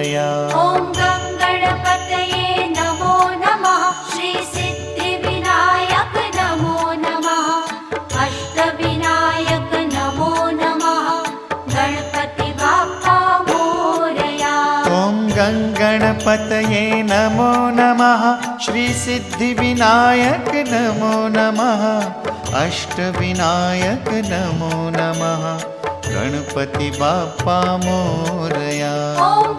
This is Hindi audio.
मोरया। ॐ गणपतये नमो नमः। श्री सिद्धिविनायक नमो नमः। अष्टविनायक नमो नमः। गणपति बाप्पा मोरया। ॐ गणपतये नमो नमः। श्री सिद्धिविनायक नमो नमः। अष्टविनायक नमो नमः। गणपति बाप्पा मोरया। ॐ